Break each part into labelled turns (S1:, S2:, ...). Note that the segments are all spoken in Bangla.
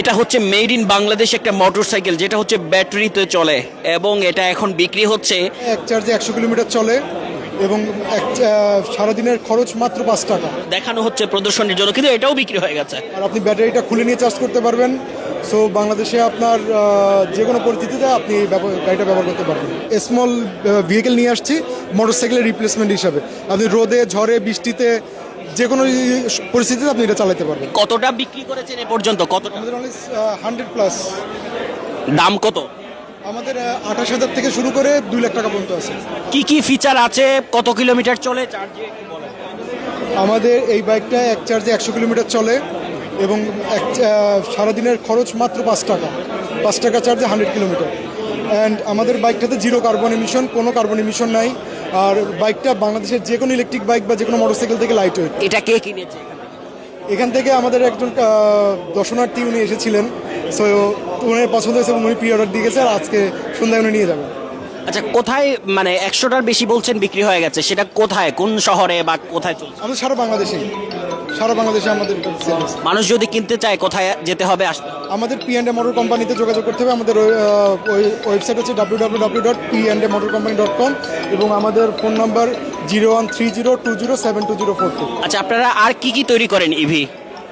S1: এটা হচ্ছে মেড ইন বাংলাদেশ একটা মোটরসাইকেল, যেটা হচ্ছে ব্যাটারিতে চলে এবং এটা এখন বিক্রি হচ্ছে।
S2: এক চার্জে 100 কিলোমিটার চলে এবং সারাদিনের খরচ মাত্র 5 টাকা।
S1: দেখানো হচ্ছে প্রদর্শনীর জন্য, কিন্তু এটাও বিক্রি হয়ে গেছে।
S2: আর আপনি ব্যাটারিটা খুলে নিয়ে চার্জ করতে পারবেন। সো বাংলাদেশে আপনার যে কোনো পরিস্থিতিতে আপনি গাড়িটা ব্যবহার করতে পারবেন। স্মল ভেহিকেল নিয়ে আসছি মোটরসাইকেলের রিপ্লেসমেন্ট হিসাবে। আপনি রোদে, ঝড়ে, বৃষ্টিতে যে কোনো পরিস্থিতিতে আপনি এটা চালাতে পারবেন।
S1: কতটা বিক্রি করেছেন এ পর্যন্ত? কত
S2: আমাদের অনলি 100+।
S1: দাম কত?
S2: আমাদের 28,000 থেকে শুরু করে 2 লাখ টাকা পর্যন্ত আছে।
S1: কি কি ফিচার আছে, কত কিলোমিটার চলে চার্জে?
S2: আমাদের এই বাইকটা এক চার্জে 100 কিলোমিটার চলে এবং সারাদিনের খরচ মাত্র 5 টাকা। 5 টাকা চার্জে 100 কিলোমিটার। অ্যান্ড আমাদের বাইকটাতে জিরো কার্বন এমিশন, কোনো কার্বন এমিশন নাই। আর বাইকটা বাংলাদেশের যে কোনো ইলেকট্রিক বাইক বা যে কোনো মোটরসাইকেল থেকে লাইট ওয়েট।
S1: এটা কে কিনেছে?
S2: এখান থেকে আমাদের একজন দর্শনার্থী উনি এসেছিলেন। সো উনি পছন্দ হয়েছে এবং উনি প্রি অর্ডার দিয়ে গেছে, আর আজকে সন্ধ্যায় উনি নিয়ে যাবেন।
S1: আচ্ছা, কোথায় মানে 100টার বেশি বলছেন বিক্রি হয়ে গেছে, সেটা কোথায়, কোন শহরে বা কোথায় চলছে?
S2: আমাদের সারা বাংলাদেশে আমাদের sales।
S1: মানুষ যদি কিনতে চায় কোথায় যেতে হবে? আসতে
S2: আমাদের P&A মোটর কোম্পানিতে যোগাযোগ করতে হবে। আমাদের ওয়েবসাইট হচ্ছে www.pndmotorcompany.com এবং আমাদের ফোন নাম্বার 013020722042।
S1: আচ্ছা, আপনারা আর কি কি তৈরি করেন ইভি?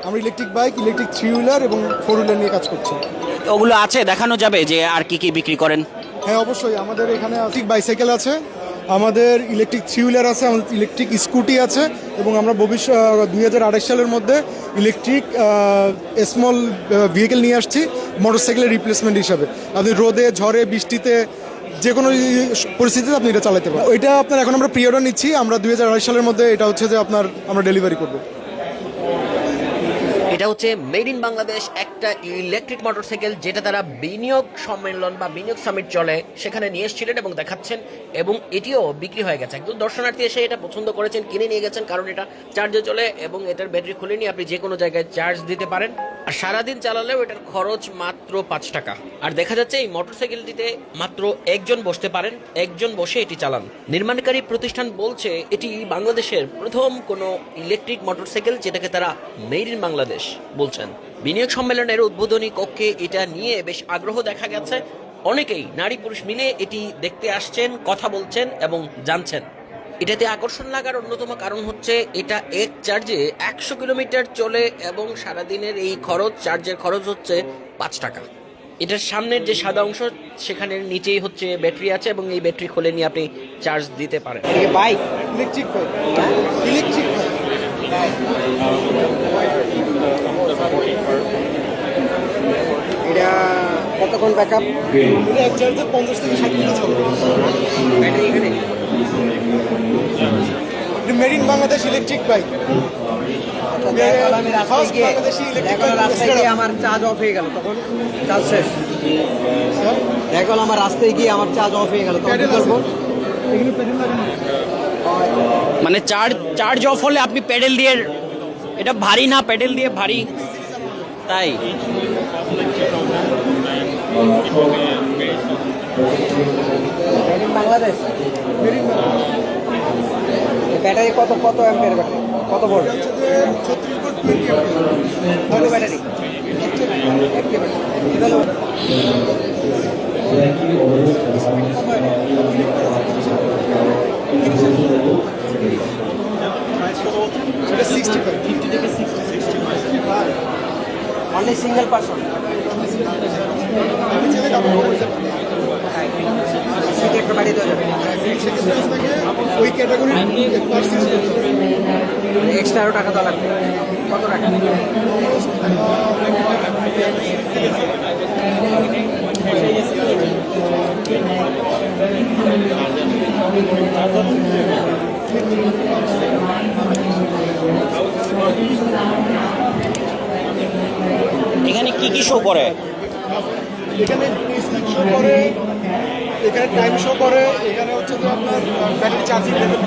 S2: আমরা ইলেকট্রিক বাইক, ইলেকট্রিক 3 হুইলার এবং 4 হুইলার নিয়ে কাজ করছি।
S1: ওগুলো আছে, দেখানো যাবে যে আর কি কি বিক্রি করেন?
S2: হ্যাঁ, অবশ্যই। আমাদের এখানে ইলেকট্রিক বাইসাইকেল আছে, আমাদের ইলেকট্রিক 3 হুইলার আছে, আমাদের ইলেকট্রিক স্কুটি আছে এবং আমরা 2028 সালের মধ্যে ইলেকট্রিক স্মল ভেহিকেল নিয়ে আসছি মোটরসাইকেলের রিপ্লেসমেন্ট হিসাবে। আপনি রোদে, ঝড়ে, বৃষ্টিতে যে কোনো পরিস্থিতিতে আপনি এটা চালাতে পারেন। এটা আপনার এখন আমরা প্রি অর্ডার নিচ্ছি। আমরা 2028 সালের মধ্যে এটা হচ্ছে যে আমরা ডেলিভারি করবো।
S1: এটা হচ্ছে মেড ইন বাংলাদেশ একটা ইলেকট্রিক মোটরসাইকেল, যেটা তারা বিনিয়োগ সম্মেলন বা বিনিয়োগ সামিট চলে সেখানে নিয়ে এসেছিলেন এবং দেখাচ্ছেন, এবং এটিও বিক্রি হয়ে গেছে। একদম দর্শনার্থী এসে এটা পছন্দ করেছেন, কিনে নিয়ে গেছেন, কারণ এটা চার্জে চলে এবং এটার ব্যাটারি খুলে নিয়ে আপনি যে কোনো জায়গায় চার্জ দিতে পারেন। আর সারাদিন চালালেও এটার খরচ মাত্র 5 টাকা। আর দেখা যাচ্ছে এই মোটরসাইকেলটিতে মাত্র একজন বসতে পারেন, একজন বসে এটি চালান। নির্মাণকারী প্রতিষ্ঠান বলছে এটি বাংলাদেশের প্রথম কোনো ইলেকট্রিক মোটরসাইকেল যেটাকে তারা মেড ইন বাংলাদেশ বলছেন। বিনিয়োগ সম্মেলনের উদ্বোধনী কক্ষে এটা নিয়ে বেশ আগ্রহ দেখা গেছে। অনেকেই নারী পুরুষ মিলে এটি দেখতে আসছেন, কথা বলছেন এবং জানছেন। এটাতে আকর্ষণ লাগার অন্যতম কারণ হচ্ছে এটা এক চার্জে 100 কিলোমিটার চলে এবং সারাদিনের এই খরচ, চার্জের খরচ হচ্ছে 5 টাকা। এটার সামনের যে সাদা অংশ, সেখানের নিচেই হচ্ছে ব্যাটারি আছে এবং এই ব্যাটারি খুলে নিয়ে আপনি চার্জ দিতে পারেন।
S2: Bike, electric bike, electric bike.
S3: এটা কতক্ষণ ব্যাকআপ?
S2: এটা এক চার্জে 50 থেকে 60 মিনিট চলে।
S3: ব্যাটারি এখানে
S2: made in Bangladesh electric bike.
S3: আমি রাস্তায় গিয়ে আমার চার্জ অফ হয়ে গেল, তখন চার্জ শেষ। এখন আমার রাস্তায় গিয়ে আমার চার্জ অফ হয়ে গেল, তখন কি করবো?
S1: মানে চার্জ অফ হলে আপনি প্যাডেল দিয়ে, এটা ভারী না, প্যাডেল দিয়ে ভারী, তাই
S3: বাংলাদেশ ব্যাটারি কত অ্যাম্পিয়ার ব্যাটারি, কত ভোল্ট?
S2: 36 volt 20 ampere.
S3: কত ব্যাটারি?
S2: এটা 65 50 থেকে 65।
S3: Only single person.
S2: আমি চাইলে ডাবল করতে পারি।
S3: সেটা একটা বাড়ি দেওয়া যাবে,
S2: ওই ক্যাটাগরি
S3: এক্সট্রা আরও টাকা দেওয়া লাগবে। কত টাকা?
S1: এখানে কি কি শো করে?
S2: এখানে স্পিড শো করে, এখানে টাইম শো করে, এখানে হচ্ছে যে আপনার ব্যাটারি চার্জিং লেভেল।